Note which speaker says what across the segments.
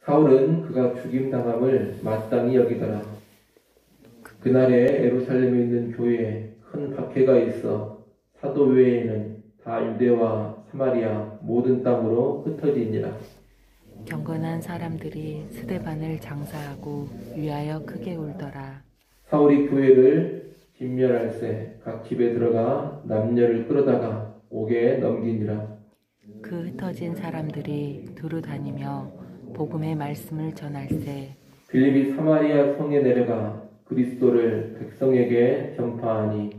Speaker 1: 사울은 그가 죽임당함을 마땅히 여기더라. 그날에 예루살렘에 있는 교회에 큰 박해가 있어 사도 외에는 다 유대와 사마리아 모든 땅으로 흩어지니라.
Speaker 2: 경건한 사람들이 스데반을 장사하고 위하여 크게 울더라.
Speaker 1: 사울이 교회를 진멸할세 각 집에 들어가 남녀를 끌어다가 옥에 넘기니라.
Speaker 2: 그 흩어진 사람들이 두루 다니며 복음의 말씀을 전할세
Speaker 1: 빌립이 사마리아 성에 내려가 그리스도를 백성에게 전파하니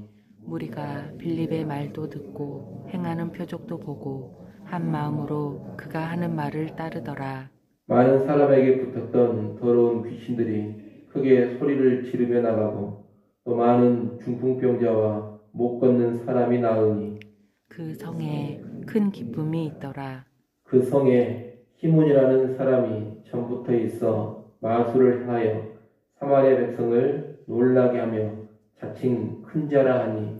Speaker 2: 무리가 빌립의 말도 듣고 행하는 표적도 보고 한 마음으로 그가 하는 말을 따르더라.
Speaker 1: 많은 사람에게 붙었던 더러운 귀신들이 크게 소리를 지르며 나가고 또 많은 중풍병자와 못 걷는 사람이 나으니
Speaker 2: 그 성에 큰 기쁨이 있더라.
Speaker 1: 그 성에 시몬이라는 사람이 전부터 있어 마술을 행하여 사마리아 백성을 놀라게 하며 자칭 큰 자라 하니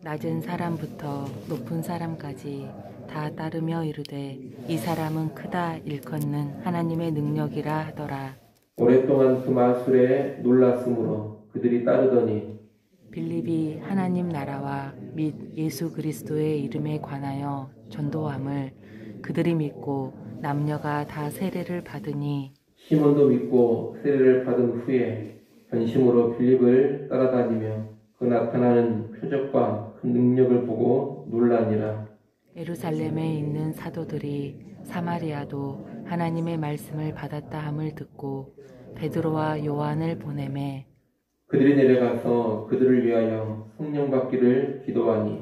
Speaker 2: 낮은 사람부터 높은 사람까지 다 따르며 이르되 이 사람은 크다 일컫는 하나님의 능력이라 하더라.
Speaker 1: 오랫동안 그 마술에 놀랐으므로 그들이 따르더니
Speaker 2: 빌립이 하나님 나라와 및 예수 그리스도의 이름에 관하여 전도함을 그들이 믿고 남녀가 다 세례를 받으니
Speaker 1: 시몬도 믿고 세례를 받은 후에 전심으로 빌립을 따라다니며 그 나타나는 표적과 그 능력을 보고 놀라니라.
Speaker 2: 예루살렘에 있는 사도들이 사마리아도 하나님의 말씀을 받았다 함을 듣고 베드로와 요한을 보내매
Speaker 1: 그들이 내려가서 그들을 위하여 성령 받기를 기도하니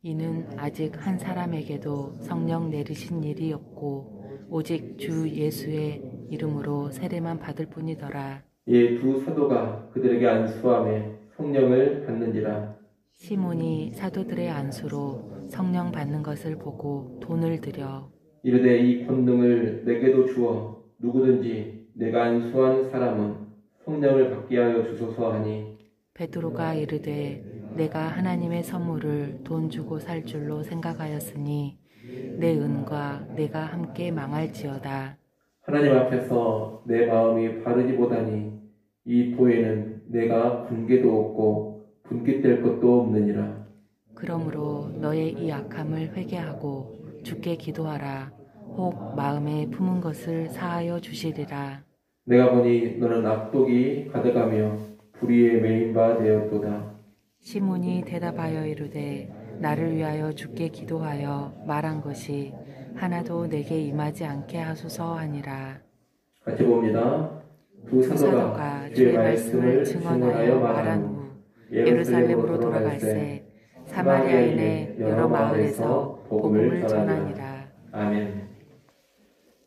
Speaker 2: 이는 아직 한 사람에게도 성령 내리신 일이 없고 오직 주 예수의 이름으로 세례만 받을 뿐이더라.
Speaker 1: 이 두 사도가 그들에게 안수함에 성령을 받는지라.
Speaker 2: 시몬이 사도들의 안수로 성령 받는 것을 보고 돈을 들여
Speaker 1: 이르되 이 권능을 내게도 주어 누구든지 내가 안수한 사람은 성령을 받게 하여 주소서 하니
Speaker 2: 베드로가 이르되 내가 하나님의 선물을 돈 주고 살 줄로 생각하였으니 내 은과 내가 함께 망할지어다.
Speaker 1: 하나님 앞에서 내 마음이 바르지 못하니 이 보혜는 내가 분개도 없고 분깃될 것도 없느니라.
Speaker 2: 그러므로 너의 이 악함을 회개하고 주께 기도하라. 혹 마음에 품은 것을 사하여 주시리라.
Speaker 1: 내가 보니 너는 악독이 가득하며 불의에 매인 바 되었도다.
Speaker 2: 시몬이 대답하여 이르되 나를 위하여 주께 기도하여 말한 것이 하나도 내게 임하지 않게 하소서 하니라.
Speaker 1: 같이 봅니다. 두 사도가 주의 말씀을 증언하여 말한 후 예루살렘으로 돌아갈새 사마리아인의 여러 마을에서 복음을 전하니라. 아멘.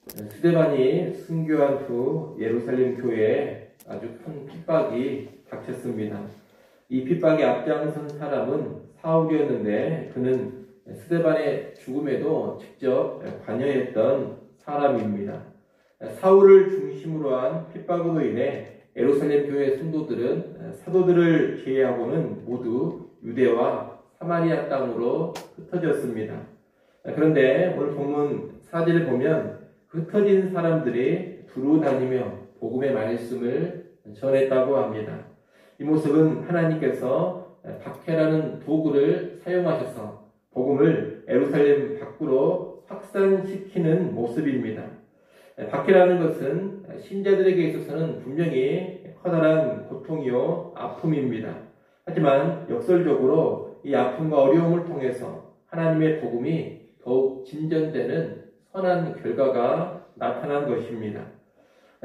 Speaker 1: 스데반이 순교한 후 예루살렘 교회에 아주 큰 핍박이 닥쳤습니다. 이 핍박에 앞장선 사람은 사울이었는데 그는 스데반의 죽음에도 직접 관여했던 사람입니다. 사울을 중심으로 한 핍박으로 인해 예루살렘 교회 성도들은 사도들을 제외하고는 모두 유대와 사마리아 땅으로 흩어졌습니다. 그런데 오늘 본문 4절을 보면 흩어진 사람들이 두루 다니며 복음의 말씀을 전했다고 합니다. 이 모습은 하나님께서 박해라는 도구를 사용하셔서 복음을 예루살렘 밖으로 확산시키는 모습입니다. 박해라는 것은 신자들에게 있어서는 분명히 커다란 고통이요 아픔입니다. 하지만 역설적으로 이 아픔과 어려움을 통해서 하나님의 복음이 더욱 진전되는 선한 결과가 나타난 것입니다.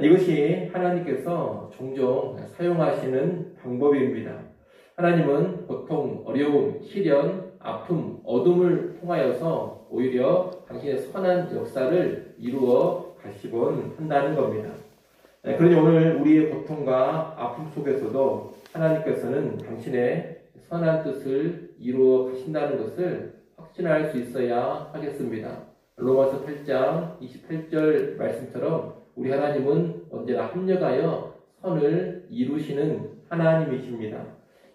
Speaker 1: 이것이 하나님께서 종종 사용하시는 방법입니다. 하나님은 보통 어려움, 시련, 아픔, 어둠을 통하여서 오히려 당신의 선한 역사를 이루어 가시곤 한다는 겁니다. 그러니 오늘 우리의 고통과 아픔 속에서도 하나님께서는 당신의 선한 뜻을 이루어 가신다는 것을 확신할 수 있어야 하겠습니다. 로마서 8장 28절 말씀처럼 우리 하나님은 언제나 합력하여 선을 이루시는 하나님이십니다.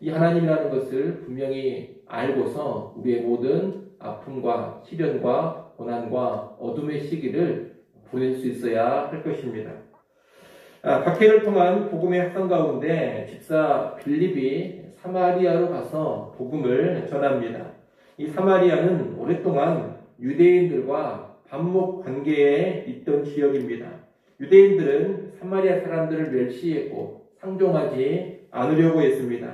Speaker 1: 이 하나님이라는 것을 분명히 알고서 우리의 모든 아픔과 시련과 고난과 어둠의 시기를 보낼 수 있어야 할 것입니다. 박해를 통한 복음의 확산 가운데 집사 빌립이 사마리아로 가서 복음을 전합니다. 이 사마리아는 오랫동안 유대인들과 반목 관계에 있던 지역입니다. 유대인들은 사마리아 사람들을 멸시했고 상종하지 않으려고 했습니다.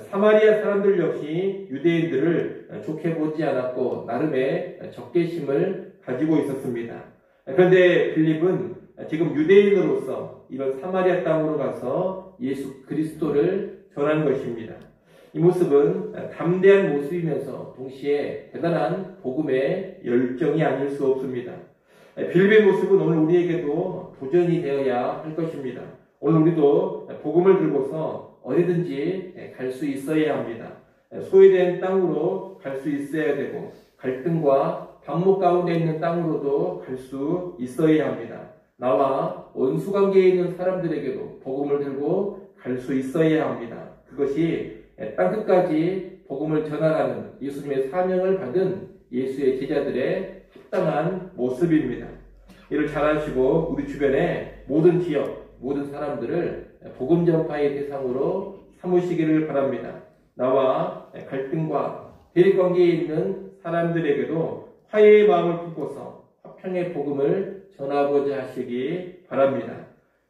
Speaker 1: 사마리아 사람들 역시 유대인들을 좋게 보지 않았고 나름의 적개심을 가지고 있었습니다. 그런데 빌립은 지금 유대인으로서 이런 사마리아 땅으로 가서 예수 그리스도를 전한 것입니다. 이 모습은 담대한 모습이면서 동시에 대단한 복음의 열정이 아닐 수 없습니다. 빌립의 모습은 오늘 우리에게도 도전이 되어야 할 것입니다. 오늘 우리도 복음을 들고서 어디든지 갈 수 있어야 합니다. 소외된 땅으로 갈 수 있어야 되고 갈등과 반목 가운데 있는 땅으로도 갈 수 있어야 합니다. 나와 원수 관계에 있는 사람들에게도 복음을 들고 갈 수 있어야 합니다. 그것이 땅끝까지 복음을 전하라는 예수님의 사명을 받은 예수의 제자들의 합당한 모습입니다. 이를 잘 아시고 우리 주변의 모든 지역, 모든 사람들을 복음 전파의 대상으로 삼으시기를 바랍니다. 나와 갈등과 대립관계에 있는 사람들에게도 화해의 마음을 품고서 화평의 복음을 전하고자 하시기 바랍니다.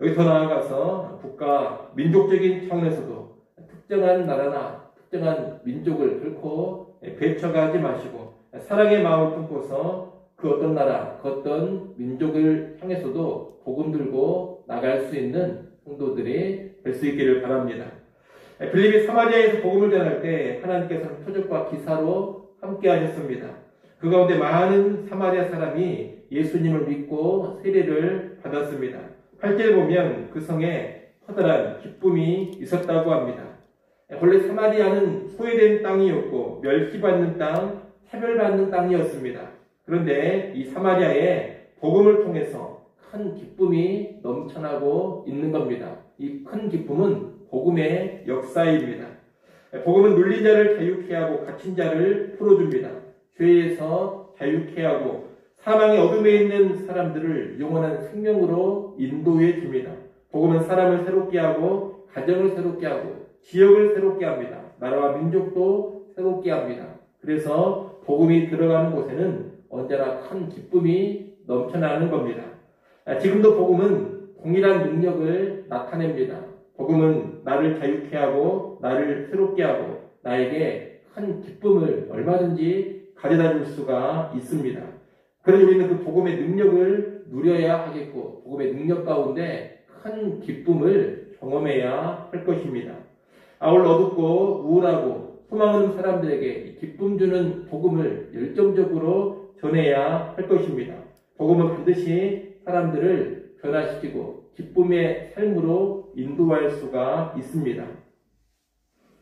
Speaker 1: 여기 더 나아가서 국가, 민족적인 차원에서도 특정한 나라나 특정한 민족을 결코 배척하지 마시고 사랑의 마음을 품고서 그 어떤 나라, 그 어떤 민족을 향해서도 복음 들고 나갈 수 있는 성도들이 될 수 있기를 바랍니다. 빌립이 사마리아에서 복음을 전할 때 하나님께서는 표적과 기사로 함께 하셨습니다. 그 가운데 많은 사마리아 사람이 예수님을 믿고 세례를 받았습니다. 8절에 보면 그 성에 커다란 기쁨이 있었다고 합니다. 원래 사마리아는 소외된 땅이었고 멸시받는 땅, 차별받는 땅이었습니다. 그런데 이 사마리아에 복음을 통해서 큰 기쁨이 넘쳐나고 있는 겁니다. 이 큰 기쁨은 복음의 역사입니다. 복음은 눌린 자를 자유케 하고 갇힌 자를 풀어줍니다. 죄에서 자유케 하고 사망의 어둠에 있는 사람들을 영원한 생명으로 인도해 줍니다. 복음은 사람을 새롭게 하고 가정을 새롭게 하고 지역을 새롭게 합니다. 나라와 민족도 새롭게 합니다. 그래서 복음이 들어가는 곳에는 언제나 큰 기쁨이 넘쳐나는 겁니다. 지금도 복음은 동일한 능력을 나타냅니다. 복음은 나를 자유케 하고 나를 새롭게 하고 나에게 큰 기쁨을 얼마든지 가져다 줄 수가 있습니다. 그러니 우리는 그 복음의 능력을 누려야 하겠고 복음의 능력 가운데 큰 기쁨을 경험해야 할 것입니다. 아울 어둡고 우울하고 소망 없는 사람들에게 기쁨 주는 복음을 열정적으로 전해야 할 것입니다. 복음은 반드시 사람들을 변화시키고 기쁨의 삶으로 인도할 수가 있습니다.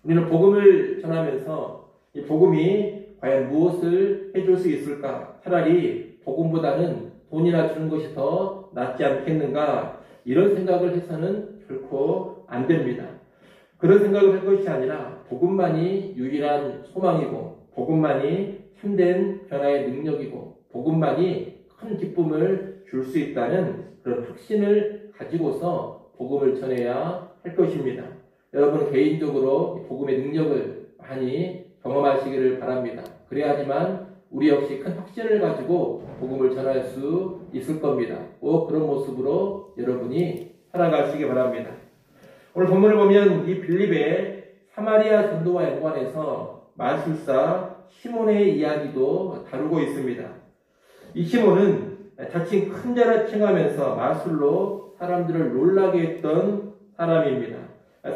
Speaker 1: 우리는 복음을 전하면서 이 복음이 과연 무엇을 해줄 수 있을까? 차라리 복음보다는 돈이나 주는 것이 더 낫지 않겠는가? 이런 생각을 해서는 결코 안 됩니다. 그런 생각을 할 것이 아니라 복음만이 유일한 소망이고 복음만이 참된 변화의 능력이고 복음만이 큰 기쁨을 줄 수 있다는 그런 확신을 가지고서 복음을 전해야 할 것입니다. 여러분 개인적으로 복음의 능력을 많이 경험하시기를 바랍니다. 그래야지만 우리 역시 큰 확신을 가지고 복음을 전할 수 있을 겁니다. 그런 모습으로 여러분이 살아가시기 바랍니다. 오늘 본문을 보면 이 빌립의 사마리아 전도와 연관해서 마술사 시몬의 이야기도 다루고 있습니다. 이 시몬은 자칭 큰 자라 칭하면서 마술로 사람들을 놀라게 했던 사람입니다.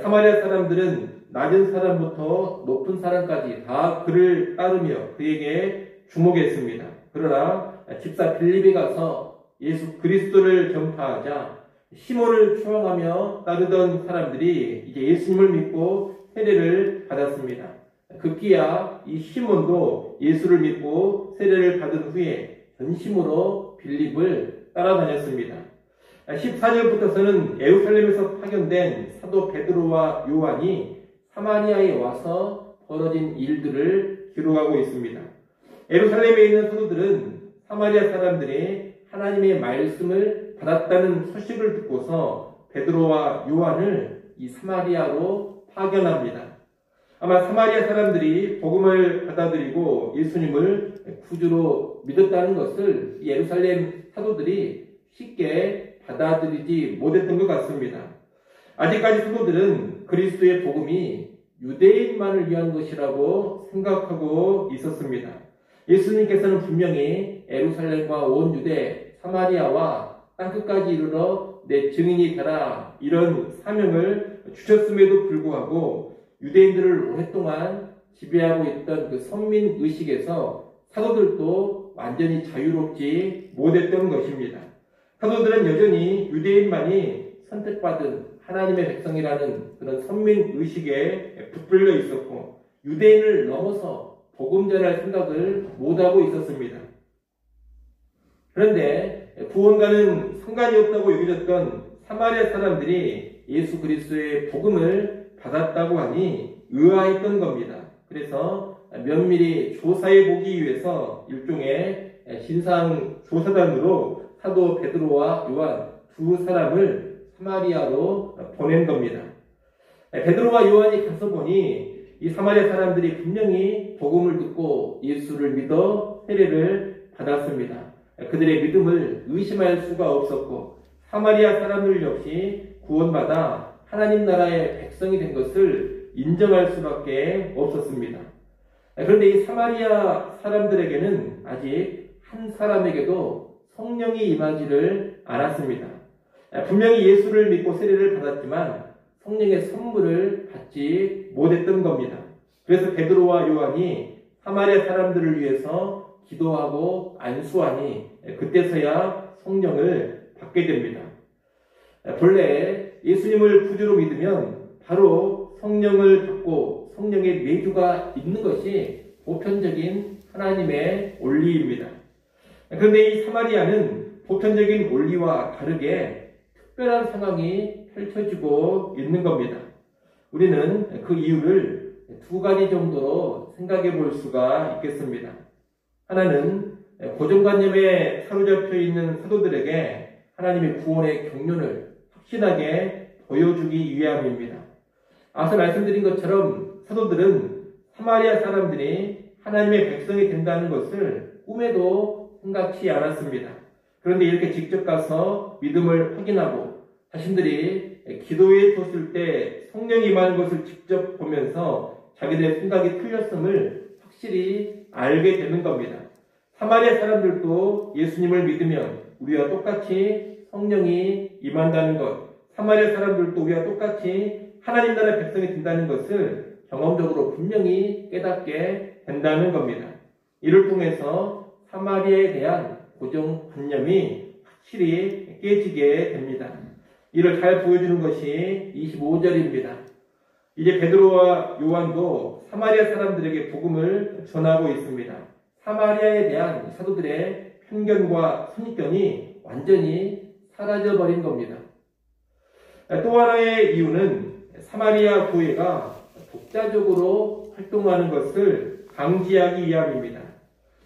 Speaker 1: 사마리아 사람들은 낮은 사람부터 높은 사람까지 다 그를 따르며 그에게 주목했습니다. 그러나 집사 빌립에 가서 예수 그리스도를 전파하자 시몬을 추앙하며 따르던 사람들이 이제 예수님을 믿고 세례를 받았습니다. 급기야 이 시몬도 예수를 믿고 세례를 받은 후에 전심으로 빌립을 따라다녔습니다. 14절부터서는 예루살렘에서 파견된 사도 베드로와 요한이 사마리아에 와서 벌어진 일들을 기록하고 있습니다. 예루살렘에 있는 성도들은 사마리아 사람들이 하나님의 말씀을 받았다는 소식을 듣고서 베드로와 요한을 이 사마리아로 파견합니다. 아마 사마리아 사람들이 복음을 받아들이고 예수님을 구주로 믿었다는 것을 예루살렘 사도들이 쉽게 받아들이지 못했던 것 같습니다. 아직까지 사도들은 그리스도의 복음이 유대인만을 위한 것이라고 생각하고 있었습니다. 예수님께서는 분명히 예루살렘과 온 유대, 사마리아와 땅끝까지 이르러 내 증인이 되라 이런 사명을 주셨음에도 불구하고 유대인들을 오랫동안 지배하고 있던 그 선민 의식에서 사도들도 완전히 자유롭지 못했던 것입니다. 사도들은 여전히 유대인만이 선택받은 하나님의 백성이라는 그런 선민 의식에 붙들려 있었고 유대인을 넘어서 복음 전할 생각을 못하고 있었습니다. 그런데 구원과는 상관이 없다고 여겨졌던 사마리아 사람들이 예수 그리스도의 복음을 받았다고 하니 의아했던 겁니다. 그래서 면밀히 조사해 보기 위해서 일종의 신상 조사단으로 사도 베드로와 요한 두 사람을 사마리아로 보낸 겁니다. 베드로와 요한이 가서 보니 이 사마리아 사람들이 분명히 복음을 듣고 예수를 믿어 세례를 받았습니다. 그들의 믿음을 의심할 수가 없었고 사마리아 사람들 역시 구원받아 하나님 나라의 백성이 된 것을 인정할 수밖에 없었습니다. 그런데 이 사마리아 사람들에게는 아직 한 사람에게도 성령이 임하지를 않았습니다. 분명히 예수를 믿고 세례를 받았지만 성령의 선물을 받지 못했던 겁니다. 그래서 베드로와 요한이 사마리아 사람들을 위해서 기도하고 안수하니 그때서야 성령을 받게 됩니다. 본래 예수님을 구주로 믿으면 바로 성령을 받고 성령의 내주가 있는 것이 보편적인 하나님의 원리입니다. 그런데 이 사마리아는 보편적인 원리와 다르게 특별한 상황이 펼쳐지고 있는 겁니다. 우리는 그 이유를 두 가지 정도로 생각해 볼 수가 있겠습니다. 하나는 고정관념에 사로잡혀 있는 사도들에게 하나님의 구원의 경륜을 확신하게 보여주기 위함입니다. 앞서 말씀드린 것처럼 사도들은 사마리아 사람들이 하나님의 백성이 된다는 것을 꿈에도 생각지 않았습니다. 그런데 이렇게 직접 가서 믿음을 확인하고 자신들이 기도에 뒀을 때 성령이 임하는 것을 직접 보면서 자기들의 생각이 틀렸음을 확실히 알게 되는 겁니다. 사마리아 사람들도 예수님을 믿으면 우리와 똑같이 성령이 임한다는 것, 사마리아 사람들도 우리와 똑같이 하나님 나라 백성이 된다는 것을 경험적으로 분명히 깨닫게 된다는 겁니다. 이를 통해서 사마리아에 대한 고정관념이 확실히 깨지게 됩니다. 이를 잘 보여주는 것이 25절입니다. 이제 베드로와 요한도 사마리아 사람들에게 복음을 전하고 있습니다. 사마리아에 대한 사도들의 편견과 선입견이 완전히 사라져버린 겁니다. 또 하나의 이유는 사마리아 교회가 독자적으로 활동하는 것을 방지하기 위함입니다.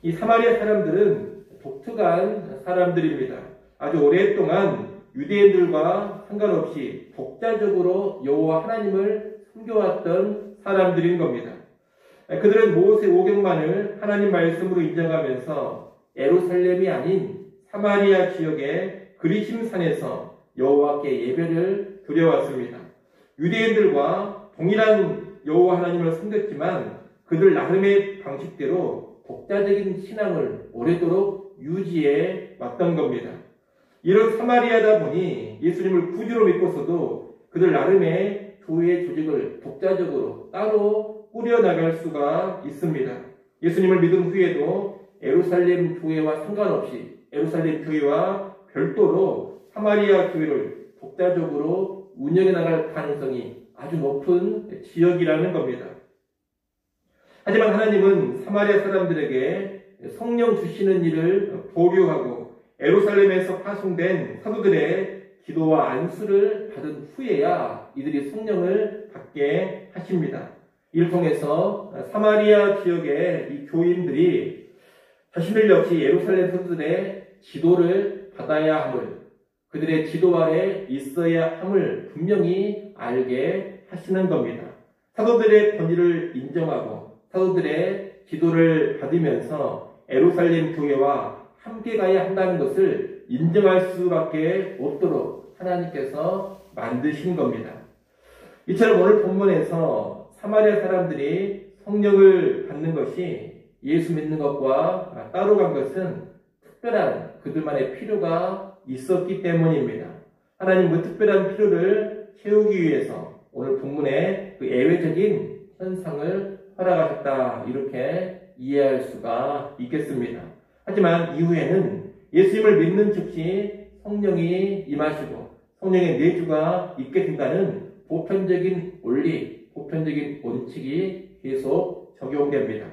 Speaker 1: 이 사마리아 사람들은 독특한 사람들입니다. 아주 오랫동안 유대인들과 상관없이 독자적으로 여호와 하나님을 섬겨왔던 사람들인 겁니다. 그들은 모세 오경만을 하나님 말씀으로 인정하면서 예루살렘이 아닌 사마리아 지역의 그리심산에서 여호와께 예배를 드려왔습니다. 유대인들과 동일한 여호와 하나님을 섬겼지만 그들 나름의 방식대로 독자적인 신앙을 오래도록 유지해 왔던 겁니다. 이런 사마리아다 보니 예수님을 구주로 믿고서도 그들 나름의 교회 조직을 독자적으로 따로 꾸려나갈 수가 있습니다. 예수님을 믿은 후에도 예루살렘 교회와 상관없이 예루살렘 교회와 별도로 사마리아 교회를 독자적으로 운영해 나갈 가능성이 아주 높은 지역이라는 겁니다. 하지만 하나님은 사마리아 사람들에게 성령 주시는 일을 보류하고 예루살렘에서 파송된 사도들의 기도와 안수를 받은 후에야 이들이 성령을 받게 하십니다. 이를 통해서 사마리아 지역의 이 교인들이 자신들 역시 예루살렘 사도들의 지도를 받아야 함을, 그들의 지도 아래 있어야 함을 분명히 알게 하시는 겁니다. 사도들의 권위를 인정하고 사도들의 지도를 받으면서 예루살렘 교회와 함께 가야 한다는 것을 인정할 수밖에 없도록 하나님께서 만드신 겁니다. 이처럼 오늘 본문에서 사마리아 사람들이 성령을 받는 것이 예수 믿는 것과 따로 간 것은 특별한 그들만의 필요가 있었기 때문입니다. 하나님 그 특별한 필요를 채우기 위해서 오늘 본문에 그 예외적인 현상을 허락하셨다, 이렇게 이해할 수가 있겠습니다. 하지만 이후에는 예수님을 믿는 즉시 성령이 임하시고 성령의 내주가 있게 된다는 보편적인 원리, 보편적인 원칙이 계속 적용됩니다.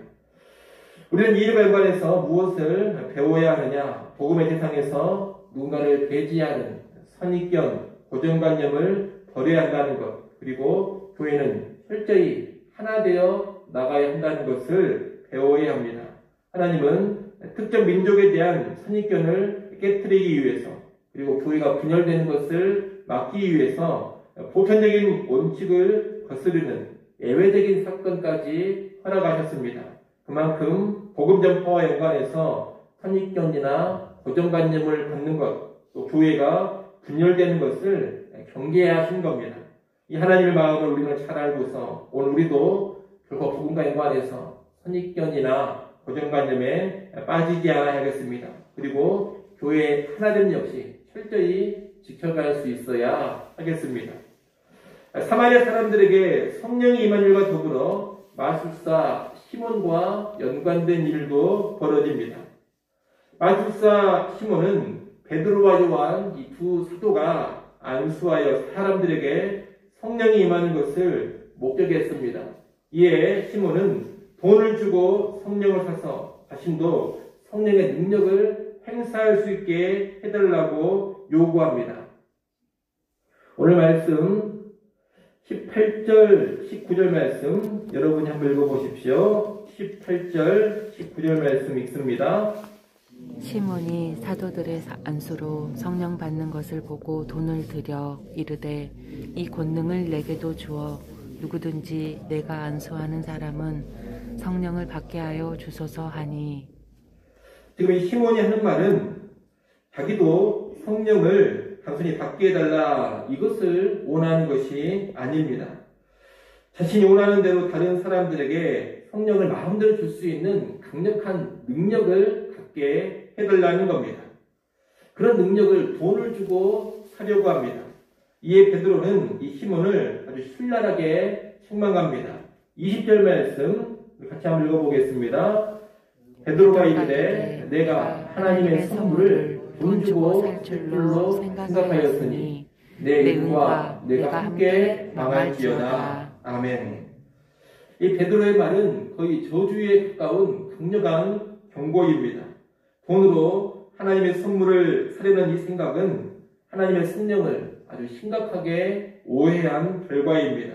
Speaker 1: 우리는 이에 관련해서 무엇을 배워야 하느냐? 복음의 세상에서 누군가를 배제하는 선입견, 고정관념을 버려야 한다는 것, 그리고 교회는 철저히 하나 되어 나가야 한다는 것을 배워야 합니다. 하나님은 특정 민족에 대한 선입견을 깨트리기 위해서, 그리고 교회가 분열되는 것을 막기 위해서 보편적인 원칙을 거스르는 예외적인 사건까지 허락하셨습니다. 그만큼 복음 전파와 연관해서 선입견이나 고정관념을 갖는 것, 또 교회가 분열되는 것을 경계해야 하신 겁니다. 이 하나님의 마음을 우리는 잘 알고서 오늘 우리도 결코 복음과 연관해서 선입견이나 고정관념에 빠지지 않아야겠습니다. 그리고 교회의 하나됨 역시 철저히 지켜갈 수 있어야 하겠습니다. 사마리아 사람들에게 성령이 임한 일과 더불어 마술사 시몬과 연관된 일도 벌어집니다. 마술사 시몬은 베드로와 요한 이 두 사도가 안수하여 사람들에게 성령이 임하는 것을 목격했습니다. 이에 시몬은 돈을 주고 성령을 사서 자신도 성령의 능력을 행사할 수 있게 해달라고 요구합니다. 오늘 말씀 18절, 19절 말씀 여러분이 한번 읽어보십시오. 18절, 19절 말씀 읽습니다.
Speaker 2: 시몬이 사도들의 안수로 성령 받는 것을 보고 돈을 들여 이르되 이 권능을 내게도 주어 누구든지 내가 안수하는 사람은 성령을 받게 하여 주소서 하니.
Speaker 1: 지금 이 시몬이 하는 말은 자기도 성령을 단순히 받게 해달라, 이것을 원하는 것이 아닙니다. 자신이 원하는 대로 다른 사람들에게 성령을 마음대로 줄 수 있는 강력한 능력을 갖게 해달라는 겁니다. 그런 능력을 돈을 주고 사려고 합니다. 이에 베드로는 이 시몬을 아주 신랄하게 책망합니다. 20절 말씀 같이 한번 읽어보겠습니다. 베드로가 이르되 내가 하나님의 선물을 돈 주고 살 줄로 생각하였으니 내 은과 내가 함께 망할지어다. 아멘. 이 베드로의 말은 거의 저주에 가까운 강력한 경고입니다. 돈으로 하나님의 선물을 사려는 이 생각은 하나님의 성령을 아주 심각하게 오해한 결과입니다.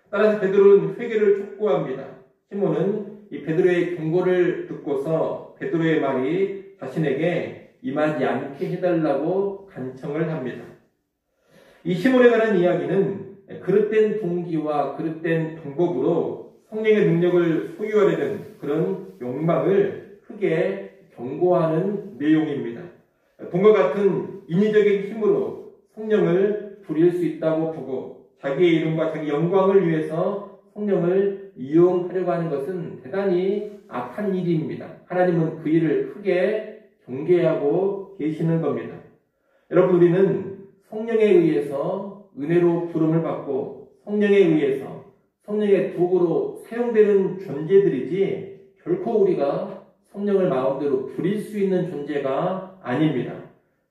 Speaker 1: 따라서 베드로는 회개를 촉구합니다. 시몬은 이 베드로의 경고를 듣고서 베드로의 말이 자신에게 임하지 않게 해달라고 간청을 합니다. 이 시몬에 관한 이야기는 그릇된 동기와 그릇된 방법으로 성령의 능력을 소유하려는 그런 욕망을 크게 경고하는 내용입니다. 돈과 같은 인위적인 힘으로 성령을 부릴 수 있다고 보고 자기의 이름과 자기 영광을 위해서 성령을 이용하려고 하는 것은 대단히 악한 일입니다. 하나님은 그 일을 크게 경계하고 계시는 겁니다. 여러분, 우리는 성령에 의해서 은혜로 부름을 받고 성령에 의해서 성령의 도구로 사용되는 존재들이지 결코 우리가 성령을 마음대로 부릴 수 있는 존재가 아닙니다.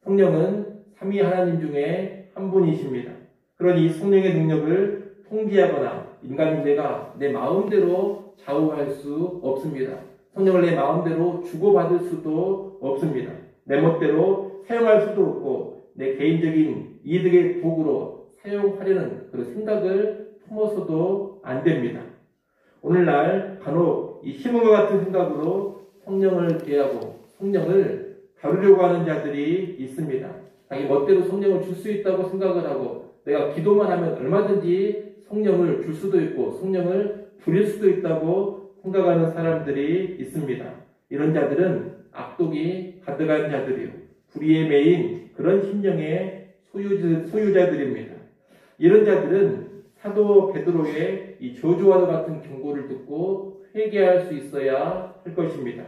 Speaker 1: 성령은 삼위 하나님 중에 한 분이십니다. 그러니 이 성령의 능력을 통제하거나 인간인 내가 내 마음대로 좌우할 수 없습니다. 성령을 내 마음대로 주고받을 수도 없습니다. 내 멋대로 사용할 수도 없고 내 개인적인 이득의 도구로 사용하려는 그런 생각을 품어서도 안 됩니다. 오늘날 간혹 이 시몬과 같은 생각으로 성령을 대하고 성령을 다루려고 하는 자들이 있습니다. 자기 멋대로 성령을 줄 수 있다고 생각을 하고 내가 기도만 하면 얼마든지 성령을 줄 수도 있고 성령을 부릴 수도 있다고 생각하는 사람들이 있습니다. 이런 자들은 악독이 가득한 자들이요. 불의에 매인 그런 심령의 소유자들입니다. 이런 자들은 사도 베드로의 이 저주와도 같은 경고를 듣고 회개할 수 있어야 할 것입니다.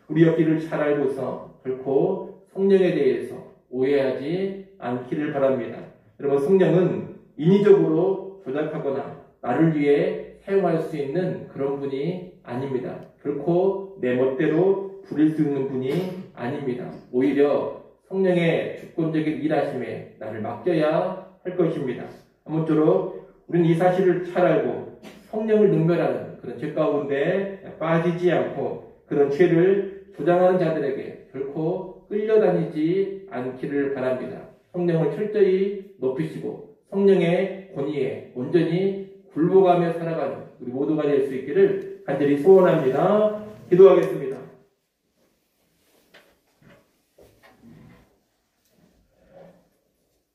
Speaker 1: 우리 옆길을 잘 알고서 결코 성령에 대해서 오해하지 않기를 바랍니다. 여러분, 성령은 인위적으로 조작하거나 나를 위해 사용할 수 있는 그런 분이 아닙니다. 결코 내 멋대로 부릴 수 있는 분이 아닙니다. 오히려 성령의 주권적인 일하심에 나를 맡겨야 할 것입니다. 아무쪼록 우리는 이 사실을 잘 알고 성령을 능멸하는 그런 죄 가운데 빠지지 않고 그런 죄를 조장하는 자들에게 결코 끌려다니지 않기를 바랍니다. 성령을 철저히 높이시고 성령의 권위에 온전히 굴복하며 살아가는 우리 모두가 될 수 있기를 간절히 소원합니다. 기도하겠습니다.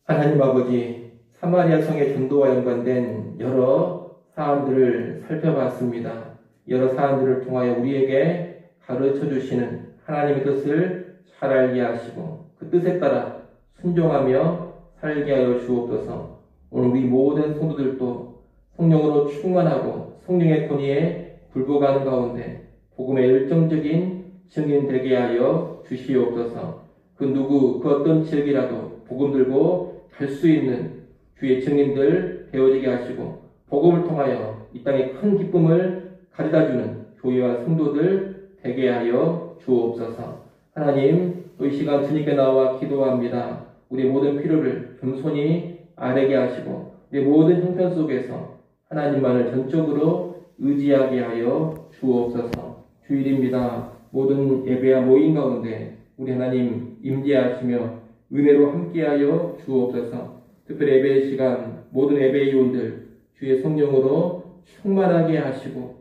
Speaker 1: 하나님 아버지, 사마리아 성의 전도와 연관된 여러 사안들을 살펴봤습니다. 여러 사안들을 통하여 우리에게 가르쳐 주시는 하나님의 뜻을 잘 알게 하시고 그 뜻에 따라 순종하며 살게 하여 주옵소서. 오늘 우리 모든 성도들도 성령으로 충만하고 성령의 권위에 굴복하는 가운데 복음의 열정적인 증인 되게 하여 주시옵소서. 그 어떤 지역이라도 복음 들고 갈 수 있는 주의 증인들 되어지게 하시고 복음을 통하여 이 땅에 큰 기쁨을 가져다주는 교회와 성도들 되게 하여 주옵소서. 하나님, 또 이 시간 주님께 나와 기도합니다. 우리 모든 필요를 겸손히 아뢰게 하시고 우리 모든 형편 속에서 하나님만을 전적으로 의지하게 하여 주옵소서. 주일입니다. 모든 예배와 모임 가운데 우리 하나님 임재하시며 은혜로 함께하여 주옵소서. 특별히 예배의 시간 모든 예배 요원들 주의 성령으로 충만하게 하시고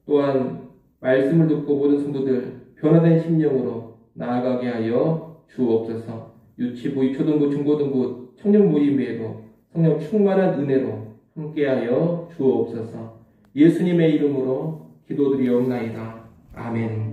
Speaker 1: 또한 말씀을 듣고 모든 성도들 변화된 심령으로 나아가게 하여 주옵소서. 유치부, 초등부, 중고등부, 청년 모임에도 성령 충만한 은혜로 함께하여 주옵소서. 예수님의 이름으로 기도드리옵나이다. 아멘.